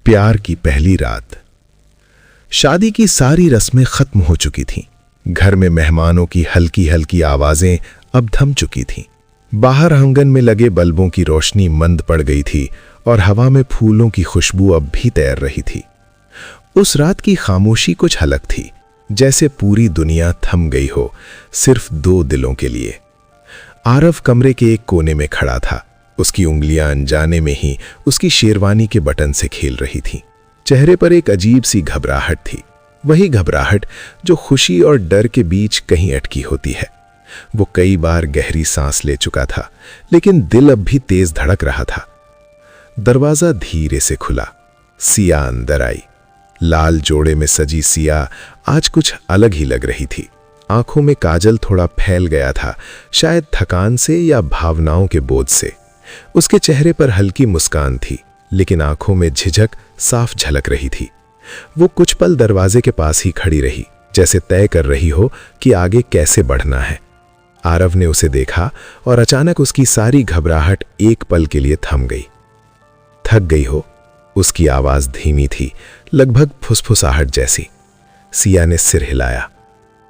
प्यार की पहली रात। शादी की सारी रस्में खत्म हो चुकी थीं। घर में मेहमानों की हल्की हल्की आवाजें अब थम चुकी थीं। बाहर आंगन में लगे बल्बों की रोशनी मंद पड़ गई थी और हवा में फूलों की खुशबू अब भी तैर रही थी। उस रात की खामोशी कुछ अलग थी, जैसे पूरी दुनिया थम गई हो, सिर्फ दो दिलों के लिए। आरव कमरे के एक कोने में खड़ा था। उसकी उंगलियां अनजाने में ही उसकी शेरवानी के बटन से खेल रही थीं। चेहरे पर एक अजीब सी घबराहट थी, वही घबराहट जो खुशी और डर के बीच कहीं अटकी होती है। वो कई बार गहरी सांस ले चुका था, लेकिन दिल अब भी तेज धड़क रहा था। दरवाजा धीरे से खुला। सिया अंदर आई। लाल जोड़े में सजी सिया आज कुछ अलग ही लग रही थी। आंखों में काजल थोड़ा फैल गया था, शायद थकान से या भावनाओं के बोझ से। उसके चेहरे पर हल्की मुस्कान थी, लेकिन आंखों में झिझक साफ झलक रही थी। वो कुछ पल दरवाजे के पास ही खड़ी रही, जैसे तय कर रही हो कि आगे कैसे बढ़ना है। आरव ने उसे देखा और अचानक उसकी सारी घबराहट एक पल के लिए थम गई। थक गई हो? उसकी आवाज धीमी थी, लगभग फुसफुसाहट जैसी। सिया ने सिर हिलाया।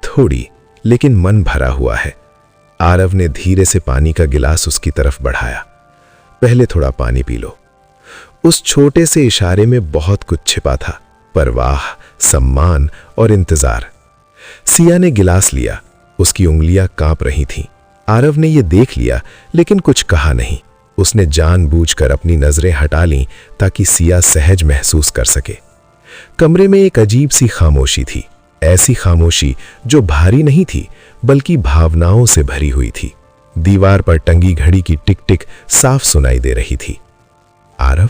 थोड़ी, लेकिन मन भरा हुआ है। आरव ने धीरे से पानी का गिलास उसकी तरफ बढ़ाया। पहले थोड़ा पानी पी लो। उस छोटे से इशारे में बहुत कुछ छिपा था, परवाह, सम्मान और इंतजार। सिया ने गिलास लिया। उसकी उंगलियां कांप रही थीं। आरव ने यह देख लिया, लेकिन कुछ कहा नहीं। उसने जानबूझकर अपनी नजरें हटा लीं ताकि सिया सहज महसूस कर सके। कमरे में एक अजीब सी खामोशी थी, ऐसी खामोशी जो भारी नहीं थी, बल्कि भावनाओं से भरी हुई थी। दीवार पर टंगी घड़ी की टिक टिक साफ सुनाई दे रही थी। आरव,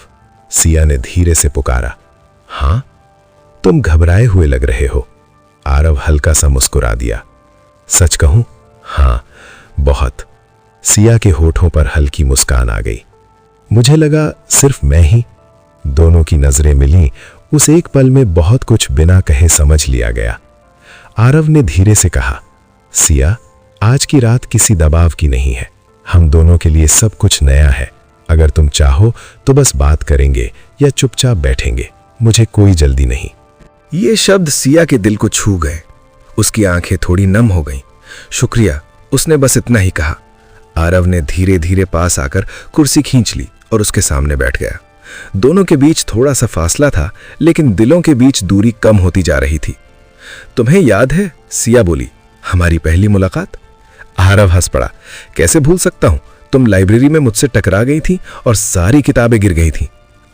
सिया ने धीरे से पुकारा। हां? तुम घबराए हुए लग रहे हो। आरव हल्का सा मुस्कुरा दिया। सच कहूं? हां, बहुत। सिया के होठों पर हल्की मुस्कान आ गई। मुझे लगा सिर्फ मैं ही। दोनों की नजरें मिलीं। उस एक पल में बहुत कुछ बिना कहे समझ लिया गया। आरव ने धीरे से कहा, सिया, आज की रात किसी दबाव की नहीं है। हम दोनों के लिए सब कुछ नया है। अगर तुम चाहो तो बस बात करेंगे या चुपचाप बैठेंगे। मुझे कोई जल्दी नहीं। ये शब्द सिया के दिल को छू गए। उसकी आंखें थोड़ी नम हो गईं। शुक्रिया, उसने बस इतना ही कहा। आरव ने धीरे धीरे पास आकर कुर्सी खींच ली और उसके सामने बैठ गया। दोनों के बीच थोड़ा सा फासला था, लेकिन दिलों के बीच दूरी कम होती जा रही थी। तुम्हें याद है? सिया बोली, हमारी पहली मुलाकात? आरव हंस पड़ा। कैसे भूल सकता हूं? तुम लाइब्रेरी में मुझसे टकरा गई थी और सारी किताबें गिर गई थीं।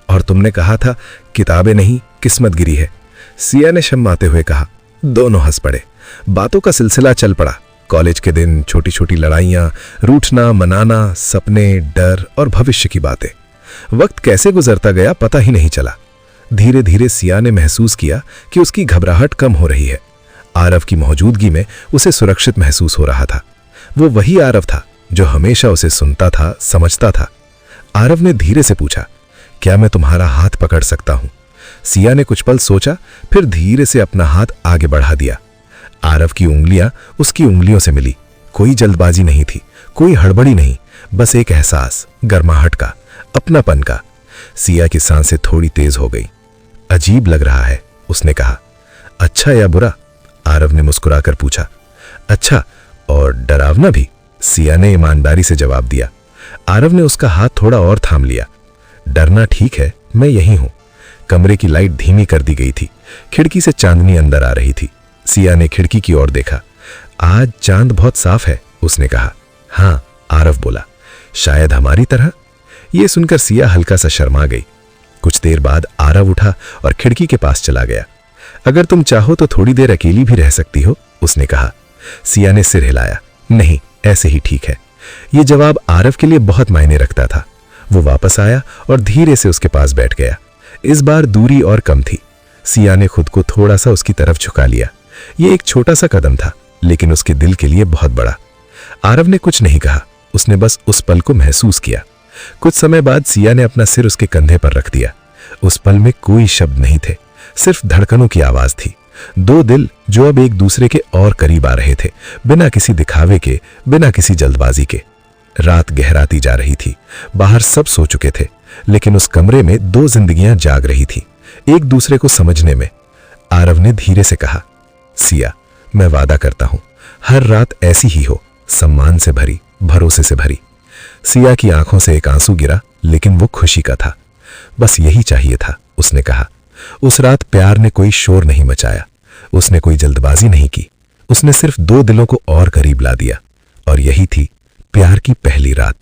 और तुमने कहा था, किताबें नहीं, किस्मत गिरी है। सिया ने शर्माते हुए कहा। दोनों हंस पड़े। बातों का सिलसिला चल पड़ा। कॉलेज के दिन, छोटी छोटी लड़ाइयां, रूठना, मनाना, सपने, डर और भविष्य की बातें। वक्त कैसे गुजरता गया पता ही नहीं चला। धीरे धीरे सिया ने महसूस किया कि उसकी घबराहट कम हो रही है। आरव की मौजूदगी में उसे सुरक्षित महसूस हो रहा था। वो वही आरव था जो हमेशा उसे सुनता था, समझता था। आरव ने धीरे से पूछा, क्या मैं तुम्हारा हाथ पकड़ सकता हूं? सिया ने कुछ पल सोचा, फिर धीरे से अपना हाथ आगे बढ़ा दिया। आरव की उंगलियां उसकी उंगलियों से मिली। कोई जल्दबाजी नहीं थी, कोई हड़बड़ी नहीं, बस एक एहसास, गर्माहट का, अपनापन का। सिया की सांसें थोड़ी तेज हो गई। अजीब लग रहा है, उसने कहा। अच्छा या बुरा? आरव ने मुस्कुराकर पूछा। अच्छा, और डरावना भी? सिया ने ईमानदारी से जवाब दिया। आरव ने उसका हाथ थोड़ा और थाम लिया। डरना ठीक है, मैं यही हूं। कमरे की लाइट धीमी कर दी गई थी। खिड़की से चांदनी अंदर आ रही थी। सिया ने खिड़की की ओर देखा। आज चांद बहुत साफ है, उसने कहा। हां, आरव बोला। शायद हमारी तरह? यह सुनकर सिया हल्का सा शर्मा गई। कुछ देर बाद आरव उठा और खिड़की के पास चला गया। अगर तुम चाहो तो थोड़ी देर अकेली भी रह सकती हो, उसने कहा। सिया ने सिर हिलाया। नहीं, ऐसे ही ठीक है। यह जवाब आरव के लिए बहुत मायने रखता था। वो वापस आया और धीरे से उसके पास बैठ गया। इस बार दूरी और कम थी। सिया ने खुद को थोड़ा सा उसकी तरफ झुका लिया। यह एक छोटा सा कदम था, लेकिन उसके दिल के लिए बहुत बड़ा। आरव ने कुछ नहीं कहा, उसने बस उस पल को महसूस किया। कुछ समय बाद सिया ने अपना सिर उसके कंधे पर रख दिया। उस पल में कोई शब्द नहीं थे, सिर्फ धड़कनों की आवाज थी। दो दिल जो अब एक दूसरे के और करीब आ रहे थे, बिना किसी दिखावे के, बिना किसी जल्दबाजी के। रात गहराती जा रही थी। बाहर सब सो चुके थे, लेकिन उस कमरे में दो जिंदगियां जाग रही थी। एक दूसरे को समझने में। आरव ने धीरे से कहा, सिया, मैं वादा करता हूं हर रात ऐसी ही हो, सम्मान से भरी, भरोसे से भरी। सिया की आंखों से एक आंसू गिरा, लेकिन वो खुशी का था। बस यही चाहिए था, उसने कहा। उस रात प्यार ने कोई शोर नहीं मचाया, उसने कोई जल्दबाजी नहीं की, उसने सिर्फ दो दिलों को और करीब ला दिया। और यही थी प्यार की पहली रात।